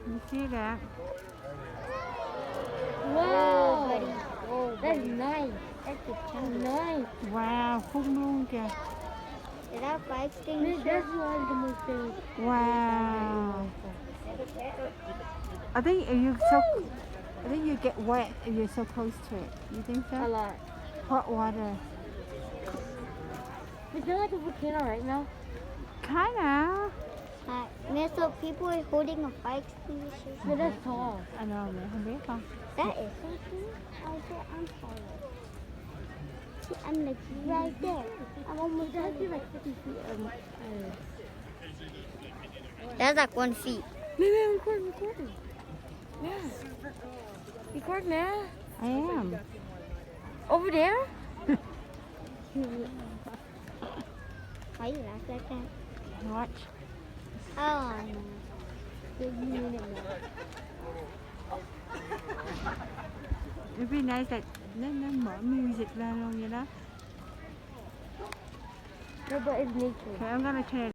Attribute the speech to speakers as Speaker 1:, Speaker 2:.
Speaker 1: You see that?
Speaker 2: Wow, buddy. That's nice. That's nice.
Speaker 1: Wow, phun luôn kìa.
Speaker 2: Is that fire extinguisher? That's one of the most famous.
Speaker 1: Wow. I think you get wet if you're so close to it. You think so?
Speaker 2: A lot.
Speaker 1: Hot water.
Speaker 2: Is there like a volcano right now?
Speaker 1: Kinda.
Speaker 2: So people are holding a fire extinguisher. No, that's tall.
Speaker 1: I know, mình không biết không?
Speaker 2: That is something. I'm taller. See, I'm like right there. I'm almost like 50 feet. That's like 1 feet.
Speaker 1: Yeah, record.
Speaker 2: Yeah. Record now.
Speaker 1: I am.
Speaker 2: Over there? Why you laugh like that?
Speaker 1: Watch.
Speaker 2: Oh no.
Speaker 1: It'd be nice that nó mở music ra luôn vậy đó.
Speaker 2: No, but it's nature.
Speaker 1: Okay, I'm gonna turn it